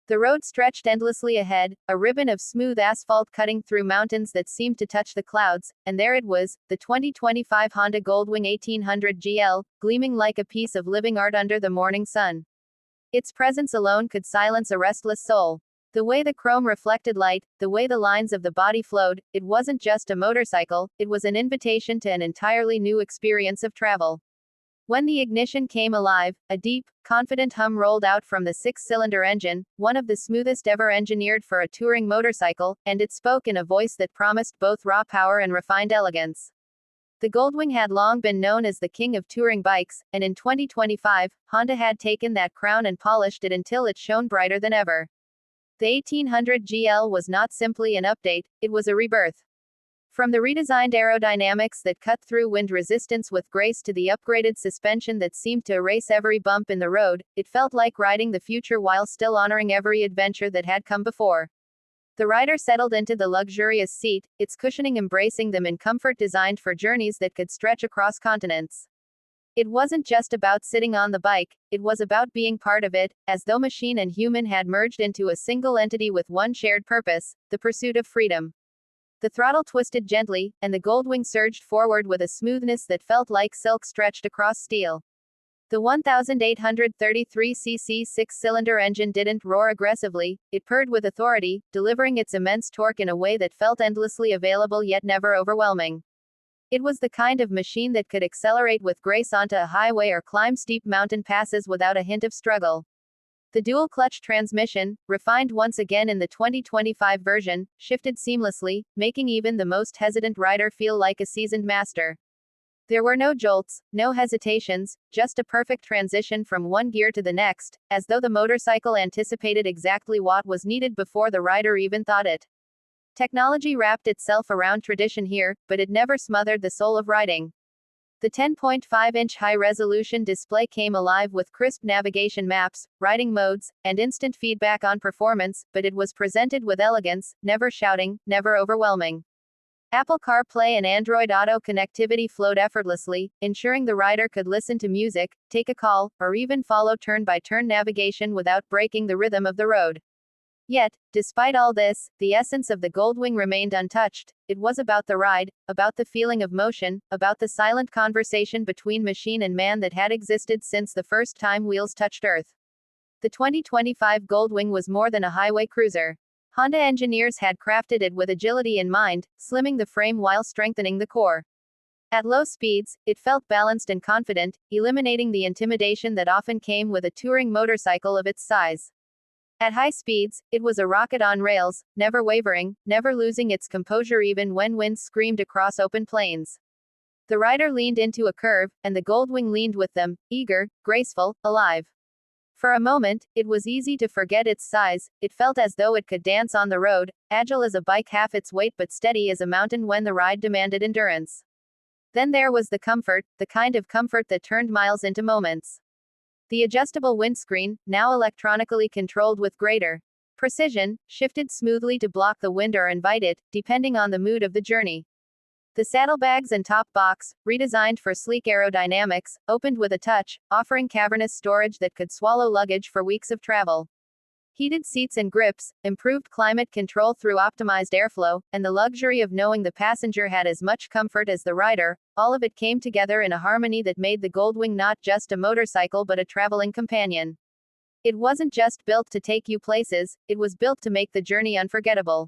The road stretched endlessly ahead, a ribbon of smooth asphalt cutting through mountains that seemed to touch the clouds, and there it was, the 2025 Honda Goldwing 1800 GL, gleaming like a piece of living art under the morning sun. Its presence alone could silence a restless soul. The way the chrome reflected light, the way the lines of the body flowed, it wasn't just a motorcycle, it was an invitation to an entirely new experience of travel. When the ignition came alive, a deep, confident hum rolled out from the six-cylinder engine, one of the smoothest ever engineered for a touring motorcycle, and it spoke in a voice that promised both raw power and refined elegance. The Goldwing had long been known as the king of touring bikes, and in 2025, Honda had taken that crown and polished it until it shone brighter than ever. The 1800 GL was not simply an update, it was a rebirth. From the redesigned aerodynamics that cut through wind resistance with grace to the upgraded suspension that seemed to erase every bump in the road, it felt like riding the future while still honoring every adventure that had come before. The rider settled into the luxurious seat, its cushioning embracing them in comfort designed for journeys that could stretch across continents. It wasn't just about sitting on the bike, it was about being part of it, as though machine and human had merged into a single entity with one shared purpose, the pursuit of freedom. The throttle twisted gently, and the Goldwing surged forward with a smoothness that felt like silk stretched across steel. The 1833cc six-cylinder engine didn't roar aggressively, it purred with authority, delivering its immense torque in a way that felt endlessly available yet never overwhelming. It was the kind of machine that could accelerate with grace onto a highway or climb steep mountain passes without a hint of struggle. The dual-clutch transmission, refined once again in the 2025 version, shifted seamlessly, making even the most hesitant rider feel like a seasoned master. There were no jolts, no hesitations, just a perfect transition from one gear to the next, as though the motorcycle anticipated exactly what was needed before the rider even thought it. Technology wrapped itself around tradition here, but it never smothered the soul of riding. The 10.5-inch high-resolution display came alive with crisp navigation maps, riding modes, and instant feedback on performance, but it was presented with elegance, never shouting, never overwhelming. Apple CarPlay and Android Auto connectivity flowed effortlessly, ensuring the rider could listen to music, take a call, or even follow turn-by-turn navigation without breaking the rhythm of the road. Yet, despite all this, the essence of the Goldwing remained untouched. It was about the ride, about the feeling of motion, about the silent conversation between machine and man that had existed since the first time wheels touched Earth. The 2025 Goldwing was more than a highway cruiser. Honda engineers had crafted it with agility in mind, slimming the frame while strengthening the core. At low speeds, it felt balanced and confident, eliminating the intimidation that often came with a touring motorcycle of its size. At high speeds, it was a rocket on rails, never wavering, never losing its composure even when winds screamed across open plains. The rider leaned into a curve, and the Goldwing leaned with them, eager, graceful, alive. For a moment, it was easy to forget its size, it felt as though it could dance on the road, agile as a bike half its weight but steady as a mountain when the ride demanded endurance. Then there was the comfort, the kind of comfort that turned miles into moments. The adjustable windscreen, now electronically controlled with greater precision, shifted smoothly to block the wind or invite it, depending on the mood of the journey. The saddlebags and top box, redesigned for sleek aerodynamics, opened with a touch, offering cavernous storage that could swallow luggage for weeks of travel. Heated seats and grips, improved climate control through optimized airflow, and the luxury of knowing the passenger had as much comfort as the rider, all of it came together in a harmony that made the Goldwing not just a motorcycle but a traveling companion. It wasn't just built to take you places, it was built to make the journey unforgettable.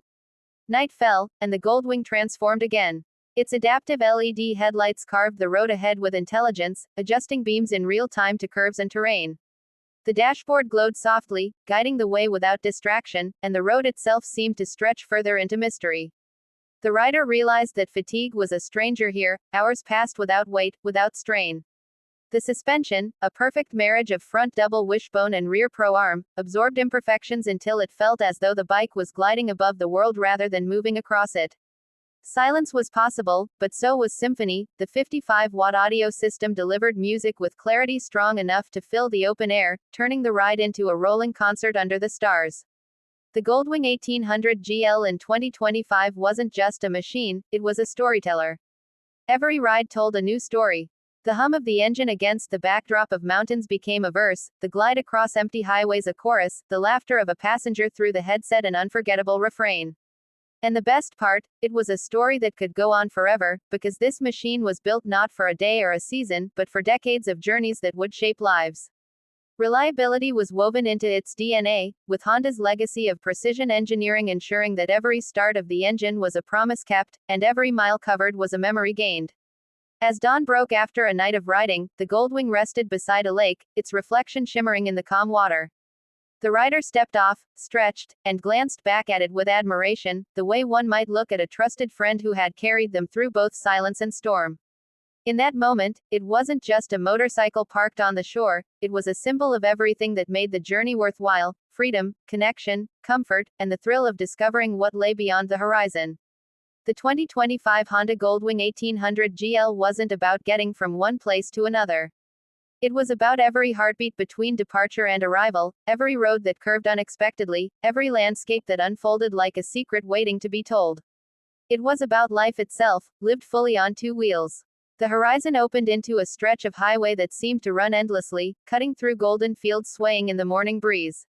Night fell, and the Goldwing transformed again. Its adaptive LED headlights carved the road ahead with intelligence, adjusting beams in real time to curves and terrain. The dashboard glowed softly, guiding the way without distraction, and the road itself seemed to stretch further into mystery. The rider realized that fatigue was a stranger here, hours passed without weight, without strain. The suspension, a perfect marriage of front double wishbone and rear pro-arm, absorbed imperfections until it felt as though the bike was gliding above the world rather than moving across it. Silence was possible, but so was symphony. The 55-watt audio system delivered music with clarity strong enough to fill the open air, turning the ride into a rolling concert under the stars. The Goldwing 1800 GL in 2025 wasn't just a machine, it was a storyteller. Every ride told a new story. The hum of the engine against the backdrop of mountains became a verse, the glide across empty highways a chorus, the laughter of a passenger through the headset an unforgettable refrain. And the best part, it was a story that could go on forever, because this machine was built not for a day or a season, but for decades of journeys that would shape lives. Reliability was woven into its DNA, with Honda's legacy of precision engineering ensuring that every start of the engine was a promise kept, and every mile covered was a memory gained. As dawn broke after a night of riding, the Goldwing rested beside a lake, its reflection shimmering in the calm water. The rider stepped off, stretched, and glanced back at it with admiration, the way one might look at a trusted friend who had carried them through both silence and storm. In that moment, it wasn't just a motorcycle parked on the shore, it was a symbol of everything that made the journey worthwhile: freedom, connection, comfort, and the thrill of discovering what lay beyond the horizon. The 2025 Honda Goldwing 1800 GL wasn't about getting from one place to another. It was about every heartbeat between departure and arrival, every road that curved unexpectedly, every landscape that unfolded like a secret waiting to be told. It was about life itself, lived fully on two wheels. The horizon opened into a stretch of highway that seemed to run endlessly, cutting through golden fields swaying in the morning breeze.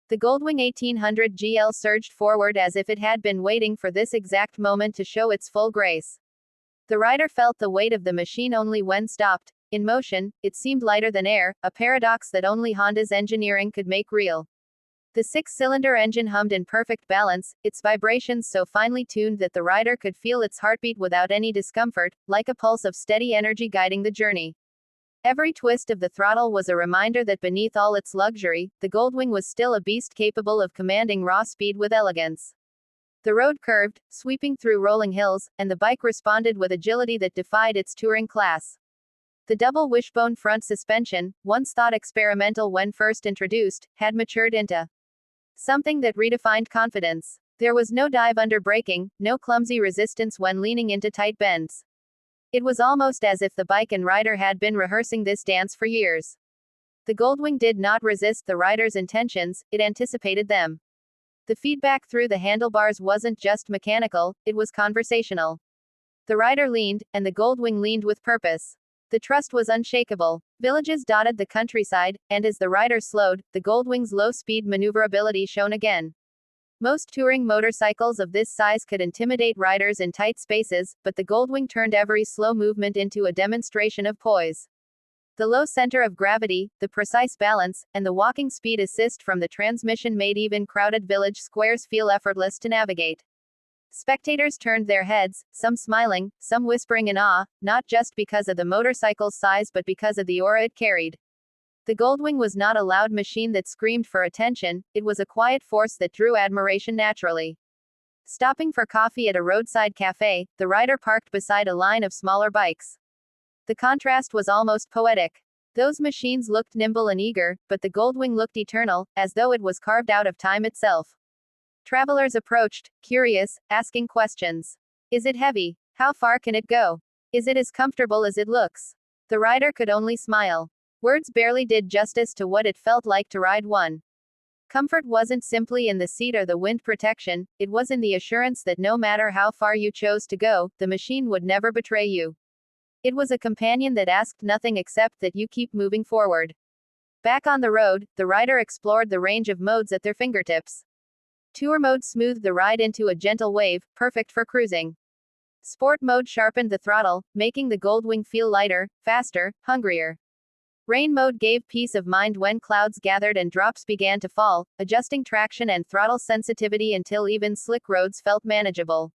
The Goldwing 1800 GL surged forward as if it had been waiting for this exact moment to show its full grace. The rider felt the weight of the machine only when stopped. In motion, it seemed lighter than air, a paradox that only Honda's engineering could make real. The six-cylinder engine hummed in perfect balance, its vibrations so finely tuned that the rider could feel its heartbeat without any discomfort, like a pulse of steady energy guiding the journey. Every twist of the throttle was a reminder that beneath all its luxury, the Goldwing was still a beast capable of commanding raw speed with elegance. The road curved, sweeping through rolling hills, and the bike responded with agility that defied its touring class. The double wishbone front suspension, once thought experimental when first introduced, had matured into something that redefined confidence. There was no dive under braking, no clumsy resistance when leaning into tight bends. It was almost as if the bike and rider had been rehearsing this dance for years. The Goldwing did not resist the rider's intentions, it anticipated them. The feedback through the handlebars wasn't just mechanical, it was conversational. The rider leaned, and the Goldwing leaned with purpose. The trust was unshakable. Villages dotted the countryside, and as the rider slowed, the Goldwing's low-speed maneuverability shone again. Most touring motorcycles of this size could intimidate riders in tight spaces, but the Goldwing turned every slow movement into a demonstration of poise. The low center of gravity, the precise balance, and the walking speed assist from the transmission made even crowded village squares feel effortless to navigate. Spectators turned their heads, some smiling, some whispering in awe, not just because of the motorcycle's size but because of the aura it carried. The Goldwing was not a loud machine that screamed for attention, it was a quiet force that drew admiration naturally. Stopping for coffee at a roadside cafe, the rider parked beside a line of smaller bikes. The contrast was almost poetic. Those machines looked nimble and eager, but the Goldwing looked eternal, as though it was carved out of time itself. Travelers approached, curious, asking questions. Is it heavy? How far can it go? Is it as comfortable as it looks? The rider could only smile. Words barely did justice to what it felt like to ride one. Comfort wasn't simply in the seat or the wind protection, it was in the assurance that no matter how far you chose to go, the machine would never betray you. It was a companion that asked nothing except that you keep moving forward. Back on the road, the rider explored the range of modes at their fingertips. Tour mode smoothed the ride into a gentle wave, perfect for cruising. Sport mode sharpened the throttle, making the Goldwing feel lighter, faster, hungrier. Rain mode gave peace of mind when clouds gathered and drops began to fall, adjusting traction and throttle sensitivity until even slick roads felt manageable.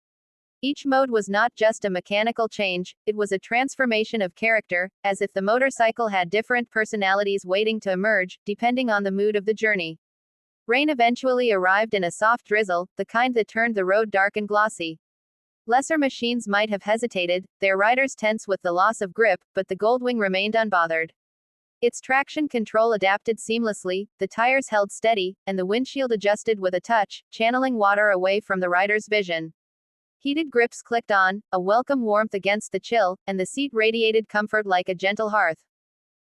Each mode was not just a mechanical change, it was a transformation of character, as if the motorcycle had different personalities waiting to emerge, depending on the mood of the journey. Rain eventually arrived in a soft drizzle, the kind that turned the road dark and glossy. Lesser machines might have hesitated, their riders tense with the loss of grip, but the Goldwing remained unbothered. Its traction control adapted seamlessly, the tires held steady, and the windshield adjusted with a touch, channeling water away from the rider's vision. Heated grips clicked on, a welcome warmth against the chill, and the seat radiated comfort like a gentle hearth.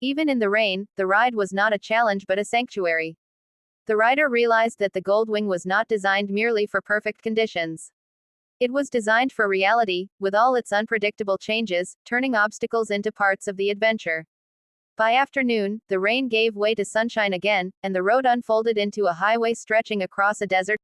Even in the rain, the ride was not a challenge but a sanctuary. The rider realized that the Goldwing was not designed merely for perfect conditions. It was designed for reality, with all its unpredictable changes, turning obstacles into parts of the adventure. By afternoon, the rain gave way to sunshine again, and the road unfolded into a highway stretching across a desert.